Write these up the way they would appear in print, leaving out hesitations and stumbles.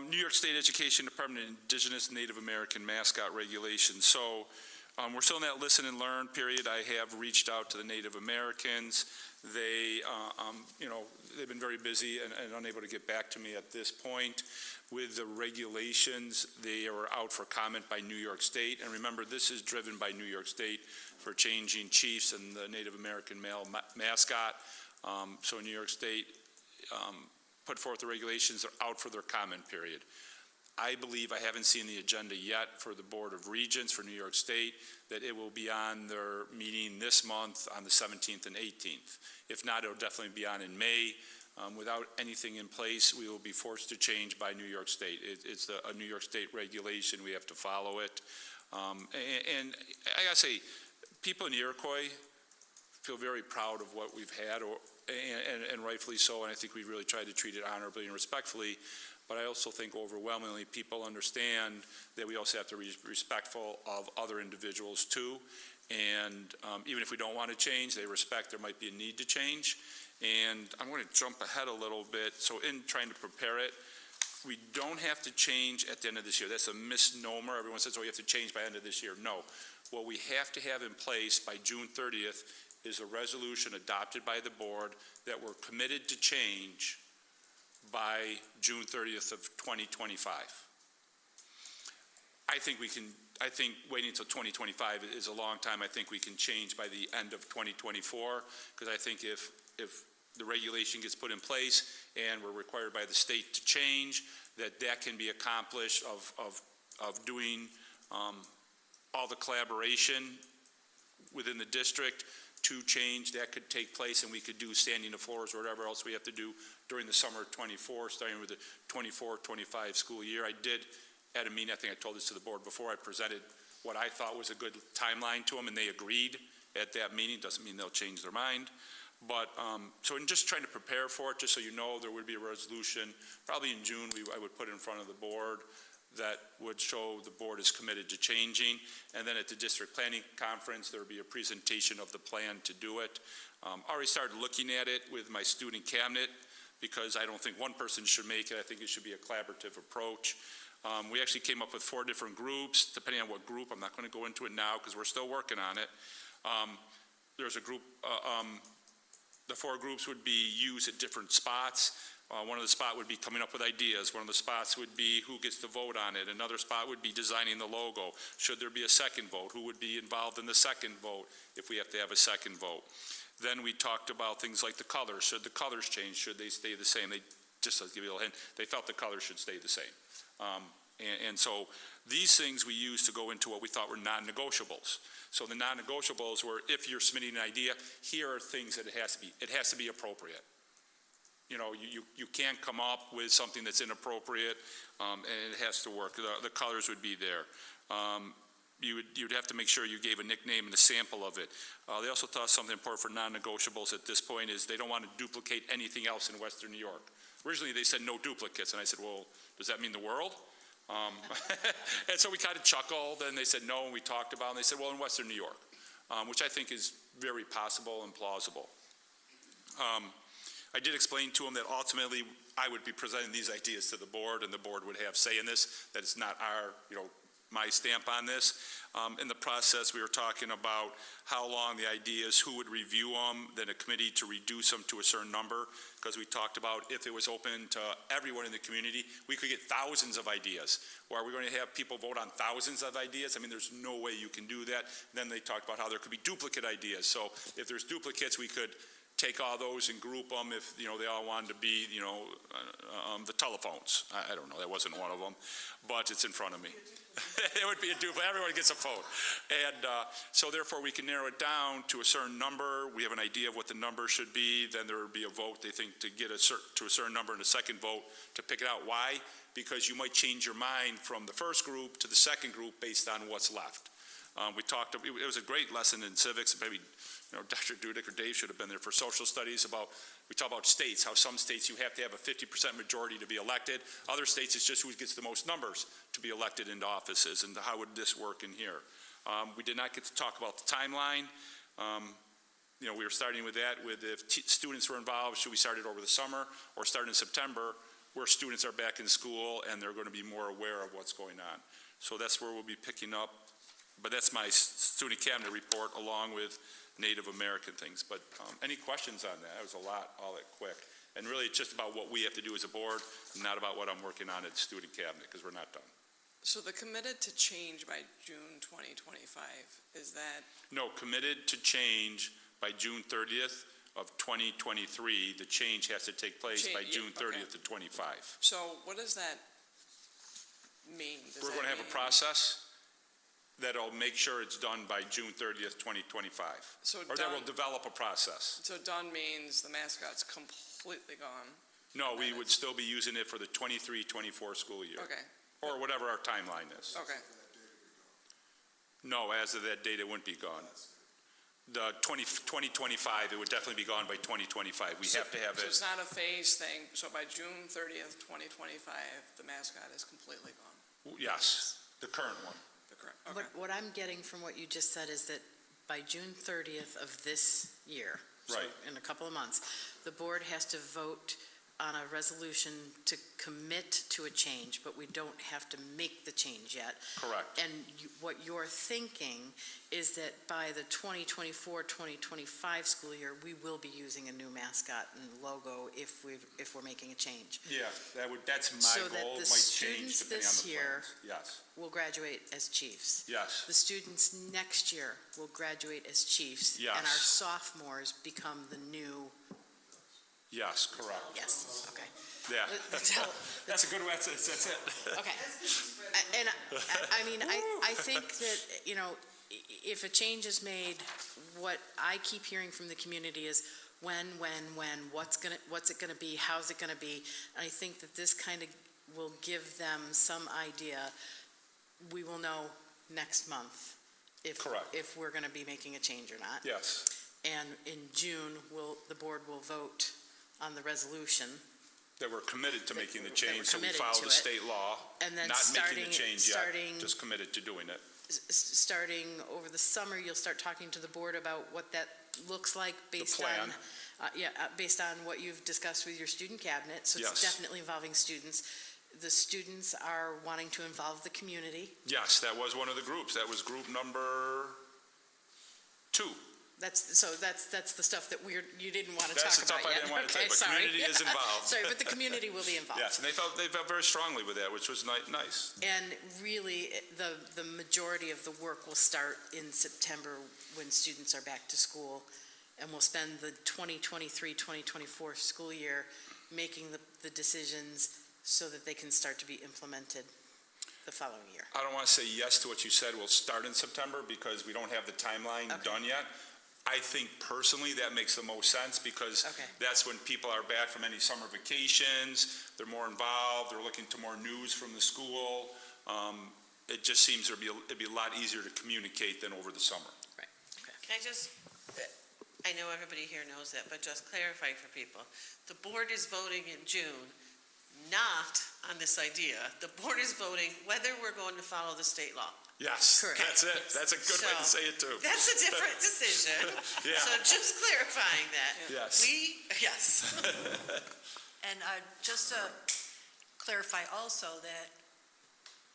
New York State Education Department Indigenous Native American Mascot Regulations. So we're still in that listen and learn period. I have reached out to the Native Americans. They, they've been very busy and unable to get back to me at this point. With the regulations, they are out for comment by New York State. And remember, this is driven by New York State for changing chiefs and the Native American male mascot. So New York State put forth the regulations. They're out for their comment period. I believe, I haven't seen the agenda yet for the Board of Regents for New York State, that it will be on their meeting this month on the 17th and 18th. If not, it'll definitely be on in May. Without anything in place, we will be forced to change by New York State. It's a New York State regulation. We have to follow it. And I gotta say, people in Iroquois feel very proud of what we've had, and rightfully so, and I think we really tried to treat it honorably and respectfully. But I also think overwhelmingly people understand that we also have to be respectful of other individuals too. And even if we don't want to change, they respect there might be a need to change. And I'm going to jump ahead a little bit. So in trying to prepare it, we don't have to change at the end of this year. That's a misnomer. Everyone says, oh, you have to change by the end of this year. No. What we have to have in place by June 30th is a resolution adopted by the board that we're committed to change by June 30th of 2025. I think waiting until 2025 is a long time. I think we can change by the end of 2024, because I think if the regulation gets put in place and we're required by the state to change, that can be accomplished of doing all the collaboration within the district to change. That could take place, and we could do standing the floors or whatever else we have to do during the summer of 24, starting with the 24-25 school year. I did, at a meeting, I think I told this to the board before, I presented what I thought was a good timeline to them, and they agreed at that meeting. Doesn't mean they'll change their mind. But, so in just trying to prepare for it, just so you know, there would be a resolution, probably in June, I would put in front of the board that would show the board is committed to changing. And then at the district planning conference, there would be a presentation of the plan to do it. Already started looking at it with my student cabinet, because I don't think one person should make it. I think it should be a collaborative approach. We actually came up with 4 different groups, depending on what group. I'm not going to go into it now because we're still working on it. There's a group, the 4 groups would be used at different spots. One of the spots would be coming up with ideas. One of the spots would be who gets to vote on it. Another spot would be designing the logo. Should there be a second vote? Who would be involved in the second vote if we have to have a second vote? Then we talked about things like the colors. Should the colors change? Should they stay the same? Just to give you a little hint, they felt the colors should stay the same. And so these things we used to go into what we thought were non-negotiables. So the non-negotiables were, if you're submitting an idea, here are things that it has to be appropriate. You know, you can't come up with something that's inappropriate, and it has to work. The colors would be there. You'd have to make sure you gave a nickname and a sample of it. They also thought something important for non-negotiables at this point is they don't want to duplicate anything else in Western New York. Originally they said no duplicates, and I said, well, does that mean the world? And so we kind of chuckled, and they said no, and we talked about it, and they said, well, in Western New York, which I think is very possible and plausible. I did explain to them that ultimately I would be presenting these ideas to the board, and the board would have say in this, that it's not my stamp on this. In the process, we were talking about how long the ideas, who would review them, then a committee to reduce them to a certain number, because we talked about if it was open to everyone in the community, we could get thousands of ideas. Or are we going to have people vote on thousands of ideas? I mean, there's no way you can do that. Then they talked about how there could be duplicate ideas. So if there's duplicates, we could take all those and group them if, they all wanted to be, the telephones. I don't know, that wasn't one of them, but it's in front of me. It would be a duplicate, everyone gets a phone. And so therefore we can narrow it down to a certain number. We have an idea of what the number should be. Then there would be a vote, they think, to get to a certain number, and a second vote to pick it out. Why? Because you might change your mind from the first group to the second group based on what's left. We talked, it was a great lesson in civics. Maybe Dr. Dudick or Dave should have been there for social studies. We talk about states, how some states you have to have a 50% majority to be elected. Other states it's just who gets the most numbers to be elected into offices, and how would this work in here. We did not get to talk about the timeline. We were starting with that, with if students were involved, should we start it over the summer or start in September? where students are back in school and they're going to be more aware of what's going on. So that's where we'll be picking up. But that's my student cabinet report along with Native American things. But any questions on that? It was a lot, all that quick. And really, it's just about what we have to do as a board, not about what I'm working on at the student cabinet, because we're not done. So the committed to change by June 2025, is that? No, committed to change by June 30th of 2023. The change has to take place by June 30th of 25. So what does that mean? We're going to have a process that'll make sure it's done by June 30th, 2025. Or that will develop a process. So done means the mascot's completely gone? No, we would still be using it for the 23-24 school year. Okay. Or whatever our timeline is. Okay. No, as of that date, it wouldn't be gone. The 2025, it would definitely be gone by 2025. We have to have So it. it's not a phase thing, so by June 30th, 2025, the mascot is completely gone? Yes, the current one. The current, okay. What I'm getting from what you just said is that by June 30th of this year, so Right. in a couple of months, the board has to vote on a resolution to commit to a change, but we don't have to make the change yet. Correct. And what you're thinking is that by the 2024-2025 school year, we will be using a new mascot and logo if we're making a change. Yeah, that's my So that goal. the It might change students depending on this the year plans. Yes, will graduate as chiefs. yes, The students next year will graduate as chiefs. Yes. And our sophomores become the new, yes, correct. yes, okay. Yeah, that's a good way, that's it. Okay. And I mean, I think that, you know, if a change is made, what I keep hearing from the community is when, what's it gonna be, how's it gonna be? And I think that this kind of will give them some idea. We will know next month Correct. if we're gonna be making a change or not. Yes, And in June, the board will vote on the resolution. that we're committed to making the that we're change, so we committed follow to the it. state law. And then Not making the change yet, starting just committed to doing it. starting over the summer, you'll start talking to the board about what that looks like based plan. on, based on what you've discussed with your student cabinet. So Yes. it's definitely involving students. The students are wanting to involve the community. Yes, that was one of the groups. That was group number 2. That's the stuff that you didn't want to That's talk the stuff about I yet. didn't want to Okay, take, but sorry. community is involved. Sorry, but the community will be involved. Yes, and they felt very strongly with that, which was nice. And really, the majority of the work will start in September when students are back to school. And we'll spend the 2023-2024 school year making the decisions so that they can start to be implemented the following year. I don't want to say yes to what you said. We'll start in September because we don't have the timeline Okay. done yet. I think personally that makes the most sense because Okay. that's when people are back from any summer vacations. They're more involved. They're looking to more news from the school. It just seems it'd be a lot easier to communicate than over the summer. Right. Okay. Can I just, I know everybody here knows that, but just clarify for people. The board is voting in June, not on this idea. The board is voting whether we're going to follow the state law. Yes, Correct. that's it. That's a good way to So, say it too. That's a different decision. Yeah. So just clarifying that. Yes. Yes. And just to clarify also that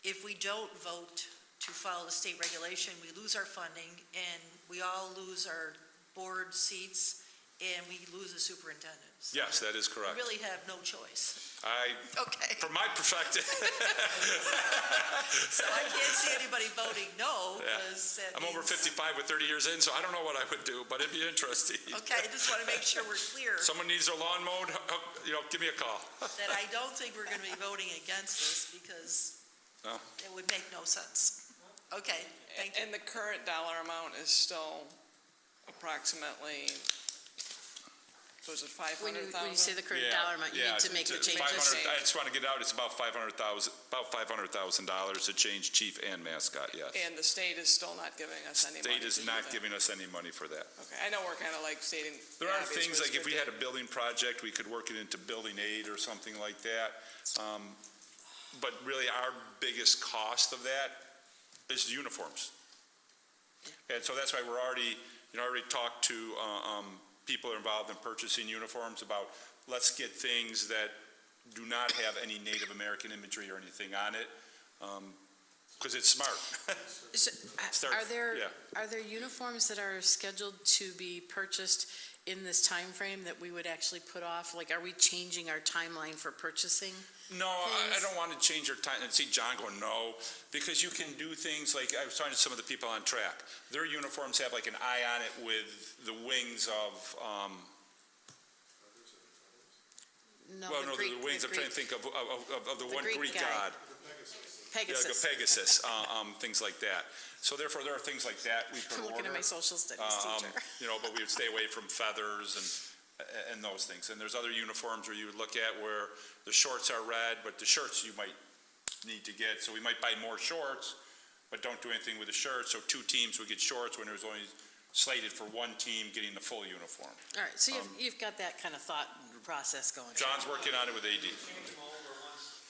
if we don't vote to follow the state regulation, we lose our funding and we all lose our board seats and we lose the superintendent. So Yes, that is we correct. really have no choice. Okay. From my perspective, So I can't see anybody voting no, Yeah. because that I'm over means- 55 with 30 years in, so I don't know what I would do, but it'd be interesting. Okay, I just want to make sure we're clear Someone needs their lawn mowed, give me a call. that I don't think we're going to be voting against this because No. it would make no sense. Okay, thank you. And the current dollar amount is still approximately, was it When 500,000? you say the current dollar amount, you need to make the it's changes. 500 I just want to get out, it's about $500,000 to change chief and mascot, yes. And the state is still not giving us any money State is to do not that. giving us any money for that. Okay, I know we're kind of like stating. There the are obvious, things but like it's if we good had a building project, we could work it into building aid or something like that. But really, our biggest cost of that is uniforms. And so that's why we're already talked to people involved in purchasing uniforms about, let's get things that do not have any Native American imagery or anything on it, because it's smart. So, Start- Are there, yeah. are there uniforms that are scheduled to be purchased in this time frame that we would actually put off? Like, are we changing our timeline for purchasing? No, I things? don't want to change your time, and see John going, no, because you can do things like, I was talking to some of the people on track. Their uniforms have like an eye on it with the wings of, No, well, the no, Greek- the wings, I'm trying to think of the the one Greek Greek guy. god. Pegasus. Yeah, Pegasus, things like that. So therefore, there are things like that we could I'm looking order. at my social studies teacher. You know, but we would stay away from feathers and those things. And there's other uniforms where you would look at where the shorts are red, but the shirts you might need to get. So we might buy more shorts, but don't do anything with the shirts. So 2 teams would get shorts when there was only slated for 1 team getting the full uniform. All right, so you've got that kind of thought process going. John's working on it with AD. Change them over once,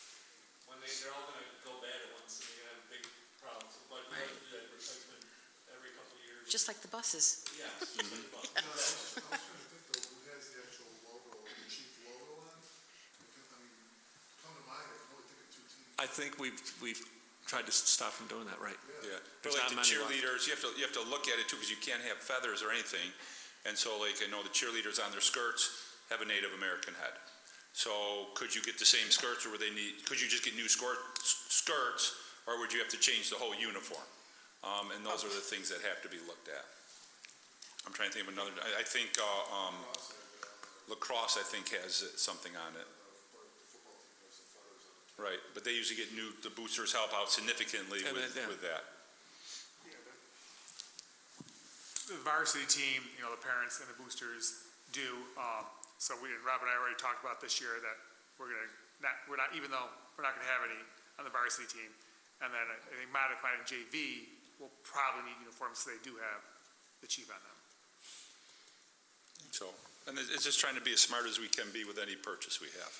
when they're all gonna go bad at once, and you're gonna have big problems. But we have to do that replacement every couple of years. Just like the buses. Yeah. I was trying to think though, who has the actual logo, the chief logo on? Because, I mean, come to mind, I can only think of 2 teams. I think we've tried to stop from doing that, right? Yeah, but There's like not the many left. cheerleaders, you have to look at it too, because you can't have feathers or anything. And so like, I know the cheerleaders on their skirts have a Native American head. So could you get the same skirts, or could you just get new skirts, or would you have to change the whole uniform? And those are the things that have to be looked at. I'm trying to think of another, I think, lacrosse, I think, has something on it. Right, but they usually get the boosters help out significantly And with that. The varsity team, you know, the parents and the boosters do, so Rob and I already talked about this year that we're not, even though we're not gonna have any on the varsity team. And then I think modified and JV will probably need uniforms, so they do have the chief on them. So, and it's just trying to be as smart as we can be with any purchase we have.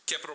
Capital